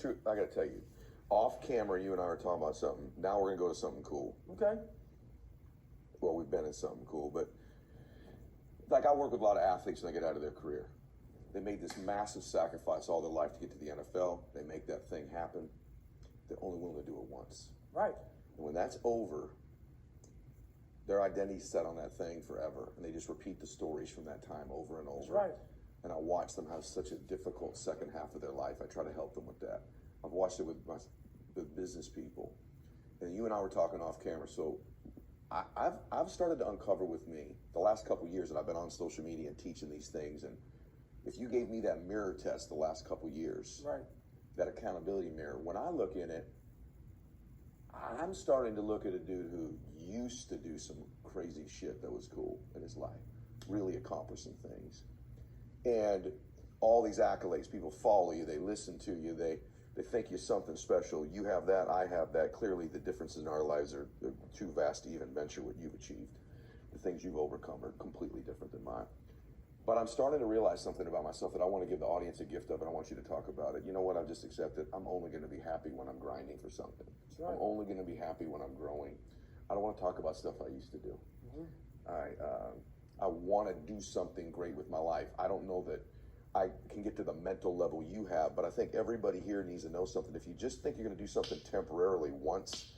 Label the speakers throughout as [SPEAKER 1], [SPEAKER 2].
[SPEAKER 1] I got to tell you, off camera, you and I were talking about something. Now we're going to go to something cool.
[SPEAKER 2] Okay.
[SPEAKER 1] Well, we've been in something cool, but like I work with a lot of athletes when they get out of their career. They made this massive sacrifice all their life to get to the NFL. They make that thing happen. They're only willing to do it once.
[SPEAKER 2] Right.
[SPEAKER 1] And when that's over, their identity's set on that thing forever, and they just repeat the stories from that time over and over.
[SPEAKER 2] That's right.
[SPEAKER 1] And I watch them have such a difficult second half of their life. I try to help them with that. I've watched it with business people, and you and I were talking off camera. So I've started to uncover with me the last couple of years that I've been on social media and teaching these things. And if you gave me that mirror test the last couple of years,
[SPEAKER 2] right,
[SPEAKER 1] that accountability mirror, when I look in it, I'm starting to look at a dude who used to do some crazy shit that was cool in his life, really accomplish some things. And all these accolades, people follow you, they listen to you, they think you're something special. You have that, I have that. Clearly the differences in our lives are too vast to even venture what you've achieved. The things you've overcome are completely different than mine. But I'm starting to realize something about myself that I want to give the audience a gift of, and I want you to talk about it. You know what? I've just accepted I'm only going to be happy when I'm grinding for something.
[SPEAKER 2] Right.
[SPEAKER 1] I'm only going to be happy when I'm growing. I don't want to talk about stuff I used to do. I want to do something great with my life. I don't know that I can get to the mental level you have, but I think everybody here needs to know something. If you just think you're going to do something temporarily once,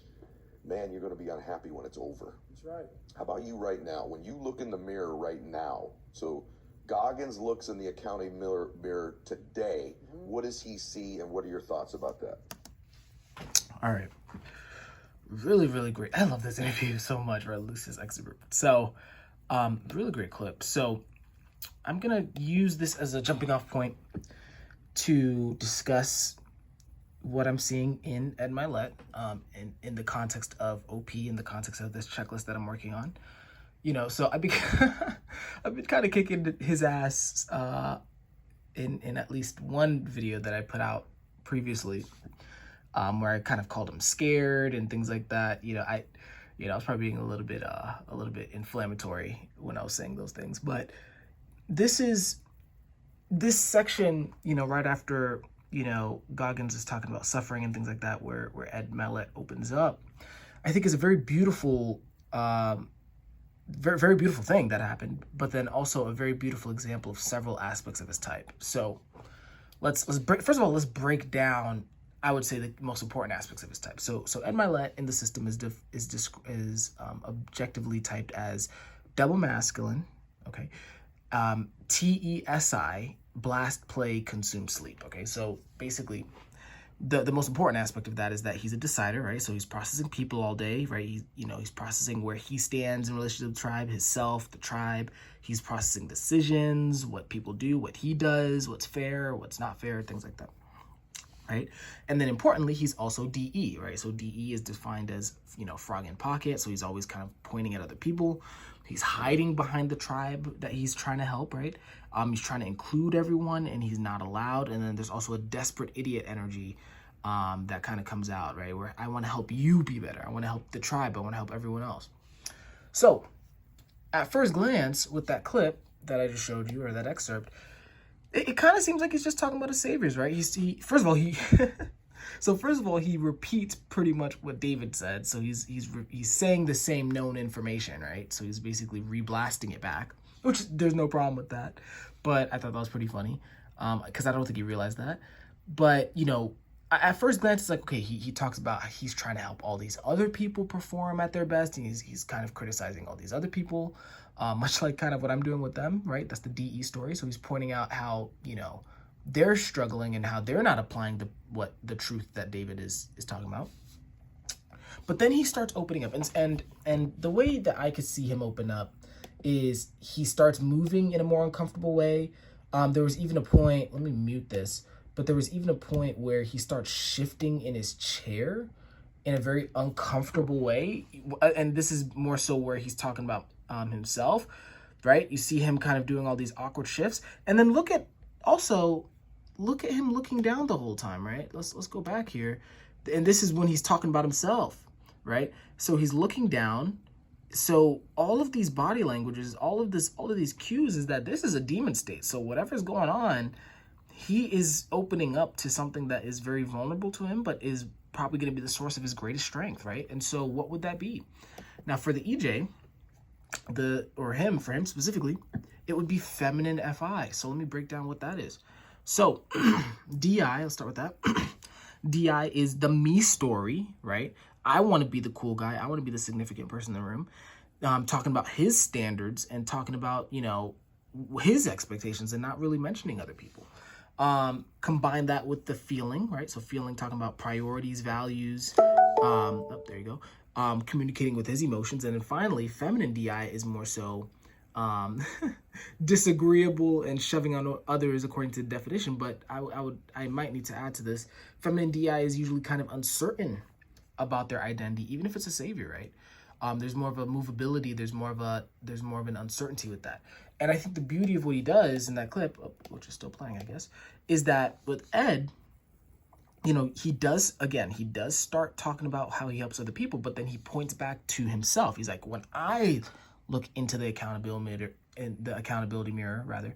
[SPEAKER 1] man, you're going to be unhappy when it's over.
[SPEAKER 2] That's right.
[SPEAKER 1] How about you right now? When you look in the mirror right now, so Goggins looks in the accounting mirror today, what does he see, and what are your thoughts about that?
[SPEAKER 3] All right. Really, really great. I love this interview so much, right? Lucy's expert. So, really great clip. So, I'm going to use this as a jumping off point to discuss what I'm seeing in Ed Mylett, in the context of OP, in the context of this checklist that I'm working on. You know, so I've been kind of kicking his ass in at least one video that I put out previously, where I kind of called him scared and things like that. I was probably being a little bit inflammatory when I was saying those things. But this section, right after, Goggins is talking about suffering and things like that, where Ed Mylett opens up, I think is a very beautiful, very, very beautiful thing that happened, but then also a very beautiful example of several aspects of his type. So let's first of all, let's break down, I would say, the most important aspects of his type. So Ed Mylett in the system is objectively typed as double masculine, okay, TESI, blast, play, consume, sleep. Okay, so basically, the most important aspect of that is that he's a decider, right? So he's processing people all day, right? He's processing where he stands in relation to the tribe, his self, the tribe. He's processing decisions, what people do, what he does, what's fair, what's not fair, things like that, right? And then importantly, he's also DE, right? So DE is defined as, frog in pocket. So he's always kind of pointing at other people. He's hiding behind the tribe that he's trying to help, right? He's trying to include everyone, and he's not allowed. And then there's also a desperate idiot energy that kind of comes out, right? Where I want to help you be better. I want to help the tribe. I want to help everyone else. So at first glance, with that clip that I just showed you, or that excerpt, it kind of seems like he's just talking about his saviors, right? First of all, he repeats pretty much what David said. So he's saying the same known information, right? So he's basically reblasting it back, which there's no problem with that. But I thought that was pretty funny, because I don't think he realized that. But, at first glance, it's like, okay, he talks about he's trying to help all these other people perform at their best, and he's kind of criticizing all these other people, much like kind of what I'm doing with them, right? That's the DE story. So he's pointing out how, they're struggling and how they're not applying the truth that David is talking about. But then he starts opening up, and the way that I could see him open up is he starts moving in a more uncomfortable way. There was even a point, let me mute this, but there was even a point where he starts shifting in his chair in a very uncomfortable way. And this is more so where he's talking about himself, right? You see him kind of doing all these awkward shifts. And then look at him looking down the whole time, right? Let's go back here. And this is when he's talking about himself, right? So he's looking down. So all of these body languages, all of these cues is that this is a demon state. So whatever's going on, he is opening up to something that is very vulnerable to him, but is probably going to be the source of his greatest strength, right? And so what would that be? Now for the EJ, for him specifically, it would be feminine FI. So let me break down what that is. So DI, let's start with that. DI is the me story, right? I want to be the cool guy. I want to be the significant person in the room. Talking about his standards and talking about, you know, his expectations and not really mentioning other people. Combine that with the feeling, right? So feeling, talking about priorities, values. There you go. Communicating with his emotions. And then finally, feminine DI is more so disagreeable and shoving on others according to the definition. But I might need to add to this. Feminine DI is usually kind of uncertain about their identity, even if it's a savior, right? There's more of a movability. There's more of an uncertainty with that. And I think the beauty of what he does in that clip, which is still playing, I guess, is that with Ed, you know, he does start talking about how he helps other people, but then he points back to himself. He's like, when I look into the accountability mirror, rather,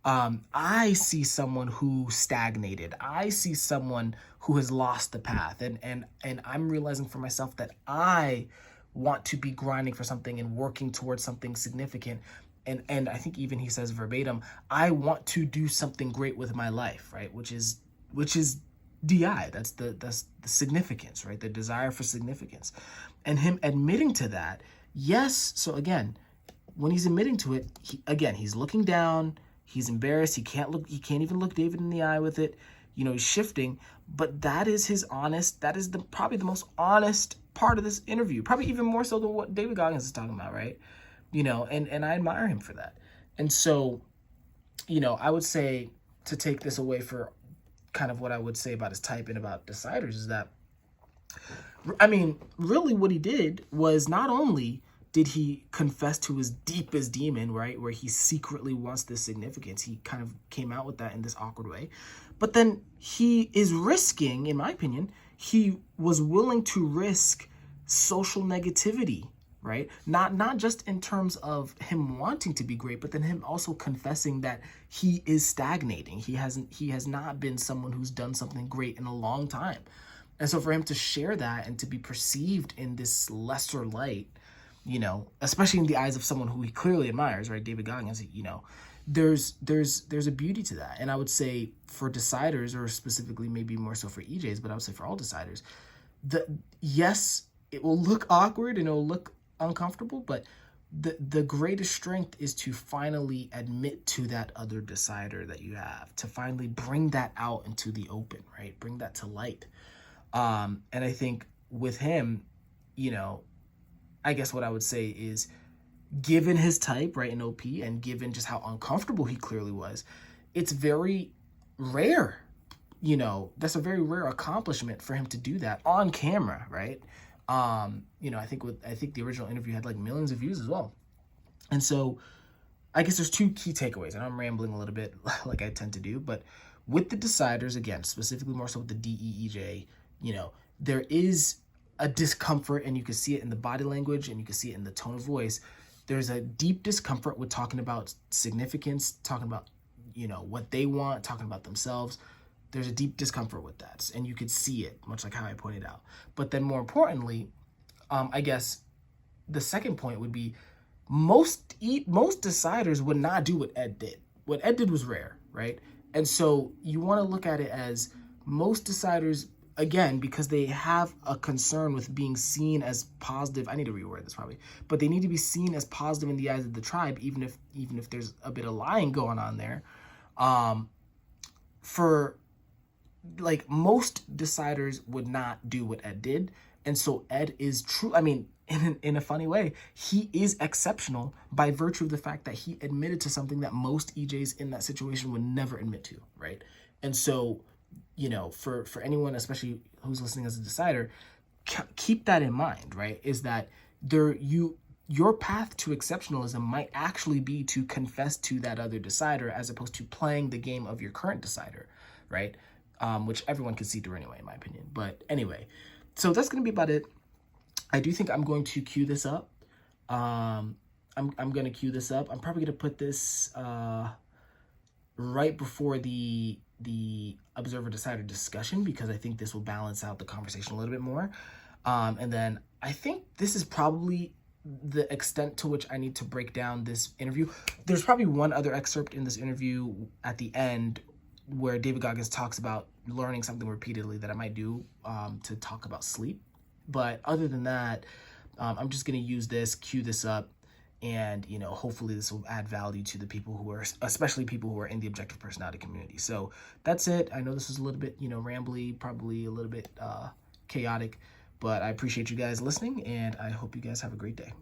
[SPEAKER 3] I see someone who stagnated. I see someone who has lost the path, and I'm realizing for myself that I want to be grinding for something and working towards something significant. And I think even he says verbatim, I want to do something great with my life, right? Which is DI. That's the significance, right? The desire for significance. And him admitting to that, yes. So again, when he's admitting to it, he's looking down, he's embarrassed, he can't even look David in the eye with it. You know, he's shifting, but that is probably the most honest part of this interview, probably even more so than what David Goggins is talking about, right? You know, and I admire him for that. And so, you know, I would say, to take this away for kind of what I would say about his type and about deciders, is that, I mean, really what he did was not only did he confess to his deepest demon, right, where he secretly wants this significance, he kind of came out with that in this awkward way, but then he is risking, in my opinion, he was willing to risk social negativity, right? Not just in terms of him wanting to be great, but then him also confessing that he is stagnating. He has not been someone who's done something great in a long time. And so for him to share that and to be perceived in this lesser light, you know, especially in the eyes of someone who he clearly admires, right? David Goggins, you know, there's a beauty to that. And I would say for deciders, or specifically maybe more so for EJs, but I would say for all deciders, yes, it will look awkward and it'll look uncomfortable, but the greatest strength is to finally admit to that other decider that you have, to finally bring that out into the open, right? Bring that to light. And I think with him, you know, I guess what I would say is, given his type, right, in OP, and given just how uncomfortable he clearly was, it's very rare, you know, that's a very rare accomplishment for him to do that on camera, right? You know, I think the original interview had like millions of views as well. And so I guess there's two key takeaways, and I'm rambling a little bit like I tend to do, but with the deciders, again, specifically more so with the DEEJ, you know, there is a discomfort, and you can see it in the body language and you can see it in the tone of voice. There's a deep discomfort with talking about significance, talking about, you know, what they want, talking about themselves. There's a deep discomfort with that, and you could see it, much like how I pointed out. But then more importantly, I guess the second point would be, most deciders would not do what Ed did. What Ed did was rare, right? And so you want to look at it as, most deciders, again, because they have a concern with being seen as positive. I need to reword this probably, but they need to be seen as positive in the eyes of the tribe, even if there's a bit of lying going on there. For like, most deciders would not do what Ed did, and so Ed is true. I mean, in a funny way, he is exceptional by virtue of the fact that he admitted to something that most EJs in that situation would never admit to, right? And so, you know, for anyone, especially who's listening as a decider, keep that in mind, right? Is that your path to exceptionalism might actually be to confess to that other decider, as opposed to playing the game of your current decider, right? Which everyone can see through anyway, in my opinion. But anyway, so that's going to be about it. I do think I'm going to queue this up. I'm going to queue this up. I'm probably going to put this right before the the observer decider discussion, because I think this will balance out the conversation a little bit more. And then I think this is probably the extent to which I need to break down this interview. There's probably one other excerpt in this interview at the end where David Goggins talks about learning something repeatedly that I might do to talk about sleep. But other than that, I'm just going to use this, cue this up, and, you know, hopefully this will add value to the people who are, especially people who are in the objective personality community. So that's it. I know this is a little bit, you know, rambly, probably a little bit chaotic, but I appreciate you guys listening, and I hope you guys have a great day.